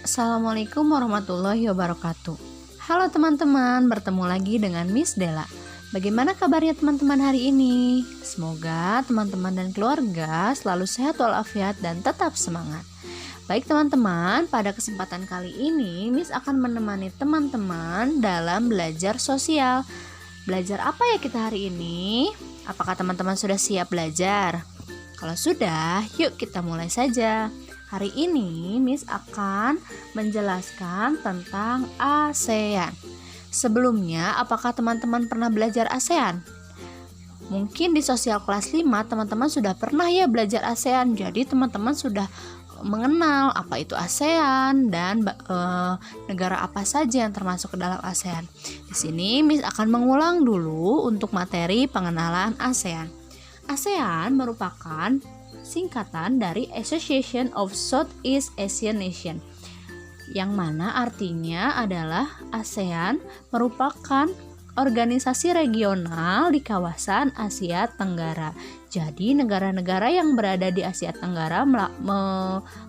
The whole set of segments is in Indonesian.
Assalamualaikum warahmatullahi wabarakatuh. Halo teman-teman, bertemu lagi dengan Miss Della. Bagaimana kabarnya teman-teman hari ini? Semoga teman-teman dan keluarga selalu sehat walafiat dan tetap semangat. Baik teman-teman, pada kesempatan kali ini Miss akan menemani teman-teman dalam belajar sosial. Belajar apa ya kita hari ini? Apakah teman-teman sudah siap belajar? Kalau sudah, yuk kita mulai saja. Hari ini Miss akan menjelaskan tentang ASEAN. Sebelumnya, apakah teman-teman pernah belajar ASEAN? Mungkin di sosial kelas 5 teman-teman sudah pernah ya belajar ASEAN. Jadi teman-teman sudah mengenal apa itu ASEAN dan negara apa saja yang termasuk ke dalam ASEAN. Di sini Miss akan mengulang dulu untuk materi pengenalan ASEAN. ASEAN merupakan singkatan dari Association of Southeast Asian Nations, yang mana artinya adalah ASEAN merupakan organisasi regional di kawasan Asia Tenggara. Jadi negara-negara yang berada di Asia Tenggara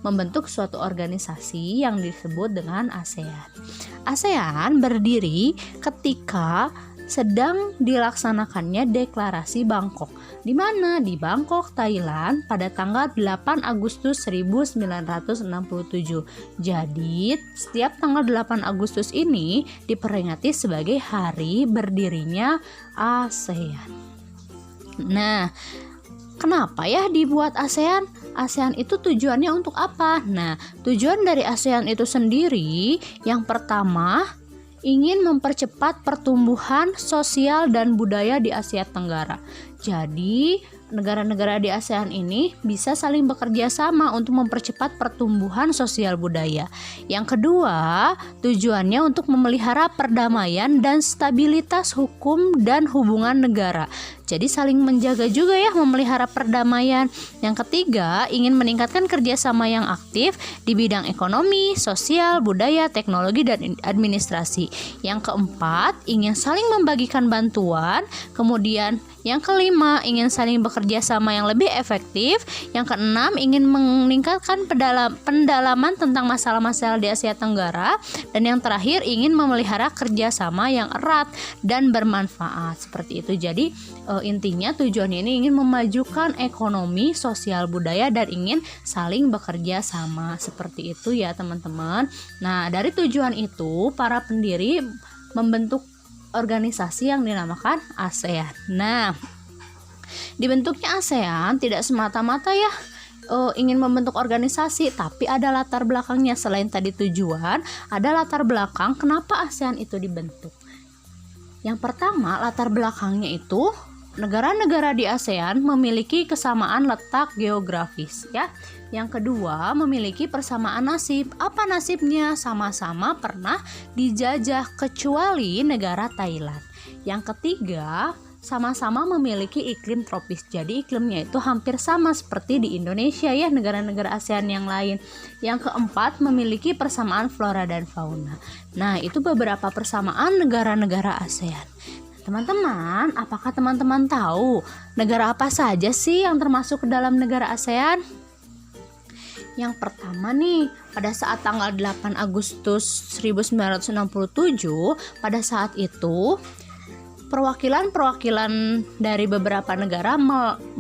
membentuk suatu organisasi yang disebut dengan ASEAN. ASEAN berdiri ketika sedang dilaksanakannya deklarasi Bangkok. Di mana? Di Bangkok, Thailand pada tanggal 8 Agustus 1967. Jadi, setiap tanggal 8 Agustus ini diperingati sebagai hari berdirinya ASEAN. Nah, kenapa ya dibuat ASEAN? ASEAN itu tujuannya untuk apa? Nah, tujuan dari ASEAN itu sendiri yang pertama ingin mempercepat pertumbuhan sosial dan budaya di Asia Tenggara. Jadi, negara-negara di ASEAN ini bisa saling bekerja sama untuk mempercepat pertumbuhan sosial budaya. Yang kedua, tujuannya untuk memelihara perdamaian dan stabilitas hukum dan hubungan negara. Jadi saling menjaga juga ya, memelihara perdamaian. Yang ketiga, ingin meningkatkan kerjasama yang aktif di bidang ekonomi, sosial, budaya, teknologi, dan administrasi. Yang keempat, ingin saling membagikan bantuan. Kemudian yang kelima, ingin saling bekerja sama yang lebih efektif. Yang keenam, ingin meningkatkan pendalaman tentang masalah-masalah di Asia Tenggara. Dan yang terakhir, ingin memelihara kerjasama yang erat dan bermanfaat. Seperti itu. Jadi intinya tujuannya ini ingin memajukan ekonomi, sosial, budaya, dan ingin saling bekerja sama. Seperti itu ya teman-teman. Nah, dari tujuan itu para pendiri membentuk organisasi yang dinamakan ASEAN. Nah, dibentuknya ASEAN tidak semata-mata ya ingin membentuk organisasi, tapi ada latar belakangnya. Selain tadi tujuan, ada latar belakang kenapa ASEAN itu dibentuk. Yang pertama, latar belakangnya itu negara-negara di ASEAN memiliki kesamaan letak geografis ya. Yang kedua, memiliki persamaan nasib. Apa nasibnya? Sama-sama pernah dijajah kecuali negara Thailand. Yang ketiga, sama-sama memiliki iklim tropis. Jadi iklimnya itu hampir sama seperti di Indonesia ya, negara-negara ASEAN yang lain. Yang keempat, memiliki persamaan flora dan fauna. Nah, itu beberapa persamaan negara-negara ASEAN. Teman-teman, apakah teman-teman tahu negara apa saja sih yang termasuk ke dalam negara ASEAN? Yang pertama nih, pada saat tanggal 8 Agustus 1967, pada saat itu perwakilan dari beberapa negara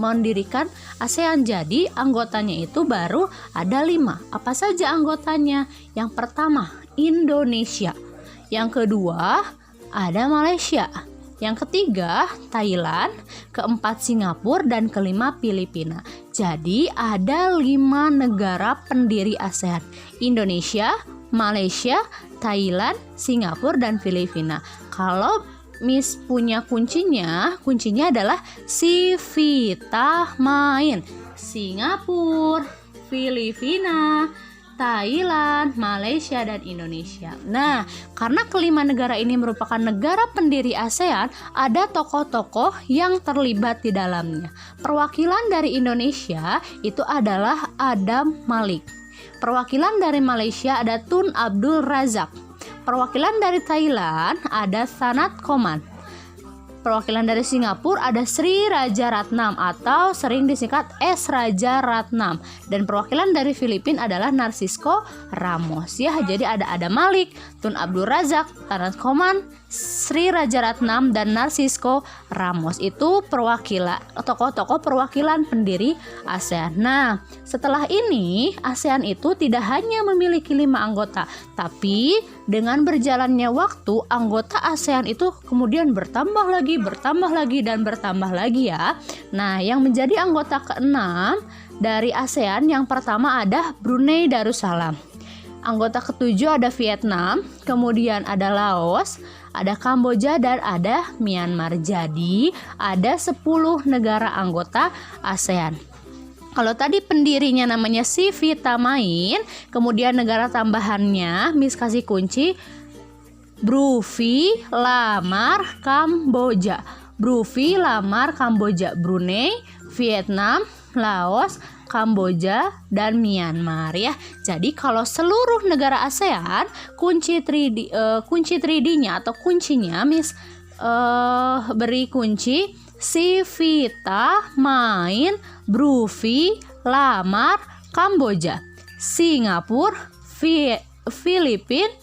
mendirikan ASEAN. Jadi anggotanya itu baru ada 5. Apa saja anggotanya? Yang pertama, Indonesia. Yang kedua, ada Malaysia. Yang ketiga, Thailand. Keempat, Singapura. Dan kelima, Filipina. Jadi ada 5 negara pendiri ASEAN: Indonesia, Malaysia, Thailand, Singapura, dan Filipina. Kalau Miss punya kuncinya adalah Sivitamain. Singapura, Filipina, Thailand, Malaysia, dan Indonesia. Nah, karena kelima negara ini merupakan negara pendiri ASEAN, ada tokoh-tokoh yang terlibat di dalamnya. Perwakilan dari Indonesia itu adalah Adam Malik. Perwakilan dari Malaysia ada Tun Abdul Razak. Perwakilan dari Thailand ada Sanat Koman. perwakilan dari Singapura ada Sri Raja Ratnam atau sering disingkat S Raja Ratnam, dan perwakilan dari Filipina adalah Narcisco Ramos ya. Jadi ada Malik, Tun Abdul Razak, Tanas Koman, Sri Raja Ratnam, dan Narcisco Ramos. Itu perwakilan tokoh-tokoh perwakilan pendiri ASEAN. Nah, setelah ini ASEAN itu tidak hanya memiliki 5 anggota, tapi dengan berjalannya waktu anggota ASEAN itu kemudian bertambah lagi ya. Nah, yang menjadi anggota ke-6 dari ASEAN yang pertama ada Brunei Darussalam. Anggota ke-7 ada Vietnam, kemudian ada Laos, ada Kamboja, dan ada Myanmar. Jadi ada 10 negara anggota ASEAN. Kalau tadi pendirinya namanya Sivitamain, kemudian negara tambahannya Miss kasih kunci Brunei, Lamar, Kamboja. Brunei, Lamar, Kamboja. Brunei, Vietnam, Laos, Kamboja, dan Myanmar ya. Jadi kalau seluruh negara ASEAN kunci 3D-nya atau kuncinya Miss beri kunci Sivitamain, Brunei, Lamar, Kamboja, Singapura, Filipina,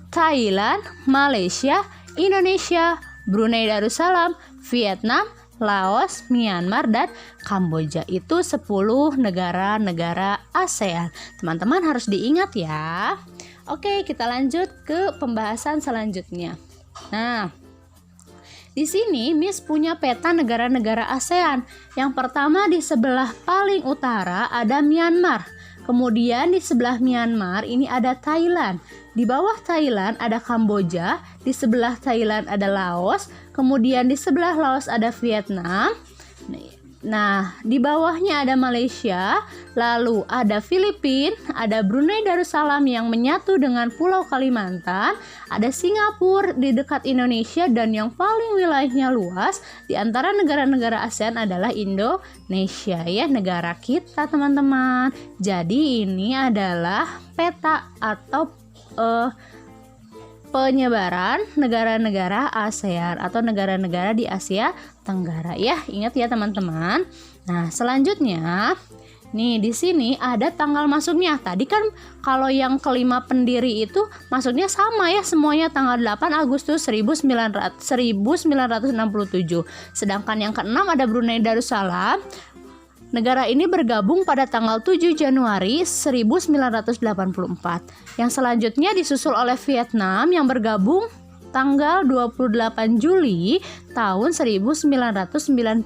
Thailand, Malaysia, Indonesia, Brunei Darussalam, Vietnam, Laos, Myanmar, dan Kamboja. Itu 10 negara-negara ASEAN. Teman-teman harus diingat ya. Oke, kita lanjut ke pembahasan selanjutnya. Nah, di sini Miss punya peta negara-negara ASEAN. Yang pertama di sebelah paling utara ada Myanmar. Kemudian di sebelah Myanmar ini ada Thailand. Di bawah Thailand ada Kamboja. Di sebelah Thailand ada Laos. Kemudian di sebelah Laos ada Vietnam. Nah, di bawahnya ada Malaysia, lalu ada Filipina, ada Brunei Darussalam yang menyatu dengan Pulau Kalimantan, ada Singapura di dekat Indonesia, dan yang paling wilayahnya luas di antara negara-negara ASEAN adalah Indonesia ya, negara kita teman-teman. Jadi ini adalah peta atau penyebaran negara-negara ASEAN atau negara-negara di Asia Tenggara ya. Ingat ya teman-teman. Nah, selanjutnya nih di sini ada tanggal masuknya. Tadi kan kalau yang kelima pendiri itu masuknya sama ya, semuanya tanggal 8 Agustus 1967. Sedangkan yang keenam ada Brunei Darussalam. Negara ini bergabung pada tanggal 7 Januari 1984. Yang selanjutnya disusul oleh Vietnam yang bergabung tanggal 28 Juli tahun 1995.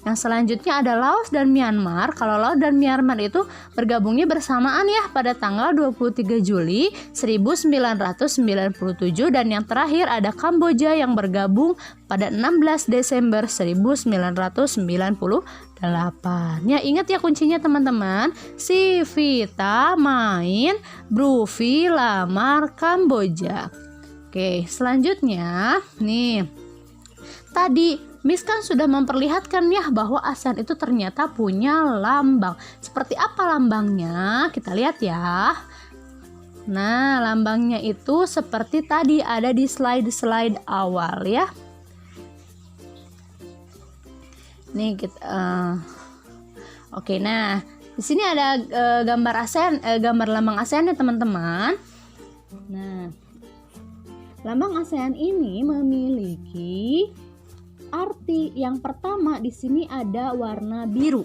Yang selanjutnya ada Laos dan Myanmar. Kalau Laos dan Myanmar itu bergabungnya bersamaan ya pada tanggal 23 Juli 1997. Dan yang terakhir ada Kamboja yang bergabung pada 16 Desember 1998. Ya, ingat ya kuncinya teman-teman. Sivitamain, Brunei, Lamar, Kamboja. Oke, selanjutnya nih. Tadi Miss kan sudah memperlihatkan ya bahwa ASEAN itu ternyata punya lambang. Seperti apa lambangnya? Kita lihat ya. Nah, lambangnya itu seperti tadi ada di slide awal ya. Nih kita Oke, nah, di sini ada gambar ASEAN, gambar lambang ASEAN ya teman-teman. Nah, lambang ASEAN ini memiliki arti. Yang pertama di sini ada warna biru.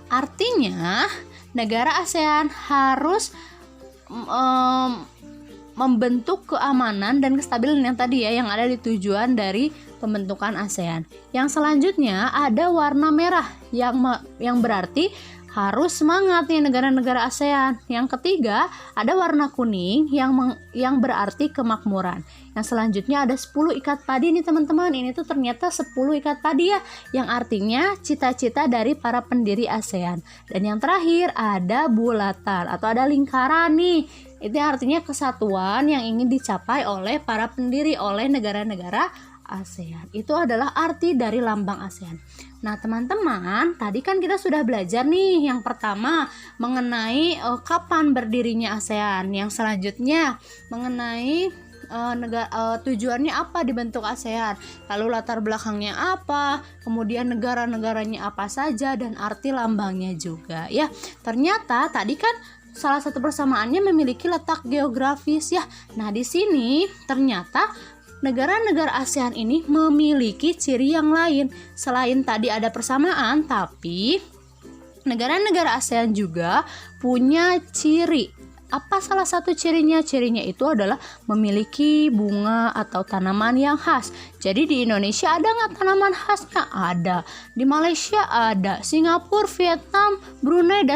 Artinya negara ASEAN harus membentuk keamanan dan kestabilan yang tadi ya, yang ada di tujuan dari pembentukan ASEAN. Yang selanjutnya ada warna merah yang berarti harus semangat nih negara-negara ASEAN. Yang ketiga ada warna kuning yang berarti kemakmuran. Yang selanjutnya ada 10 ikat padi nih teman-teman. Ini tuh ternyata 10 ikat padi ya, yang artinya cita-cita dari para pendiri ASEAN. Dan yang terakhir ada bulatan atau ada lingkaran nih. Itu artinya kesatuan yang ingin dicapai oleh para pendiri, oleh negara-negara ASEAN. Itu adalah arti dari lambang ASEAN. Nah teman-teman, tadi kan kita sudah belajar nih yang pertama mengenai kapan berdirinya ASEAN. Yang selanjutnya mengenai tujuannya apa dibentuk ASEAN, lalu latar belakangnya apa, kemudian negara-negaranya apa saja, dan arti lambangnya juga ya. Ternyata tadi kan salah satu persamaannya memiliki letak geografis ya. Nah, di sini ternyata negara-negara ASEAN ini memiliki ciri yang lain. Selain tadi ada persamaan, tapi negara-negara ASEAN juga punya ciri. Apa salah satu cirinya? Cirinya itu adalah memiliki bunga atau tanaman yang khas. Jadi di Indonesia ada nggak tanaman khasnya? Ada. Di Malaysia ada. Singapura, Vietnam, Brunei,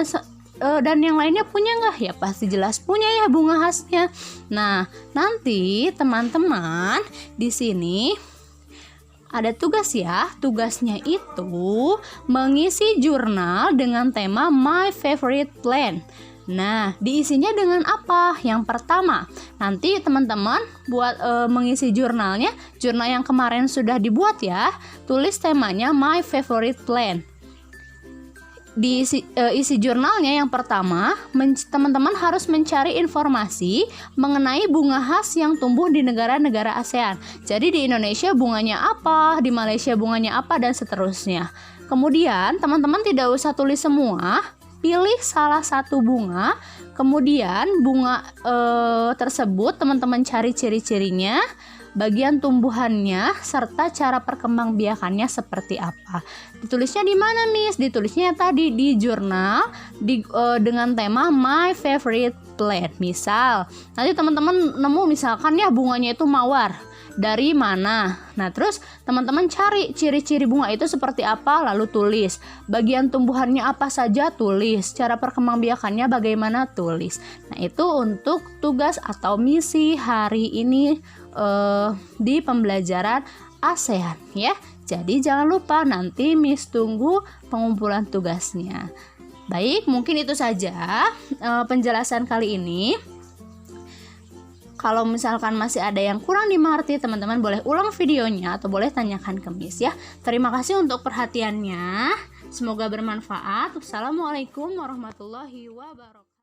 dan yang lainnya punya nggak? Ya pasti jelas punya ya bunga khasnya. Nah, nanti teman-teman di sini ada tugas ya. Tugasnya itu mengisi jurnal dengan tema My Favorite Plant. Nah, diisinya dengan apa? Yang pertama, nanti teman-teman buat mengisi jurnalnya, jurnal yang kemarin sudah dibuat ya. Tulis temanya My Favorite Plant. Di isi jurnalnya yang pertama, teman-teman harus mencari informasi mengenai bunga khas yang tumbuh di negara-negara ASEAN. Jadi di Indonesia bunganya apa, di Malaysia bunganya apa, dan seterusnya. Kemudian teman-teman tidak usah tulis semua, pilih salah satu bunga, kemudian bunga tersebut teman-teman cari ciri-cirinya, bagian tumbuhannya, serta cara perkembangbiakannya seperti apa. Ditulisnya di mana, Miss? Ditulisnya tadi di jurnal dengan tema My Favorite Plant. Misal, nanti teman-teman nemu misalkan ya bunganya itu mawar. Dari mana? Nah, terus teman-teman cari ciri-ciri bunga itu seperti apa, lalu tulis. Bagian tumbuhannya apa saja, tulis. Cara perkembangbiakannya bagaimana, tulis. Nah, itu untuk tugas atau misi hari ini di pembelajaran ASEAN ya. Jadi jangan lupa nanti Miss tunggu pengumpulan tugasnya. Baik, mungkin itu saja penjelasan kali ini. Kalau misalkan masih ada yang kurang dimengerti, teman-teman boleh ulang videonya atau boleh tanyakan ke Miss ya. Terima kasih untuk perhatiannya. Semoga bermanfaat. Wassalamualaikum warahmatullahi wabarakatuh.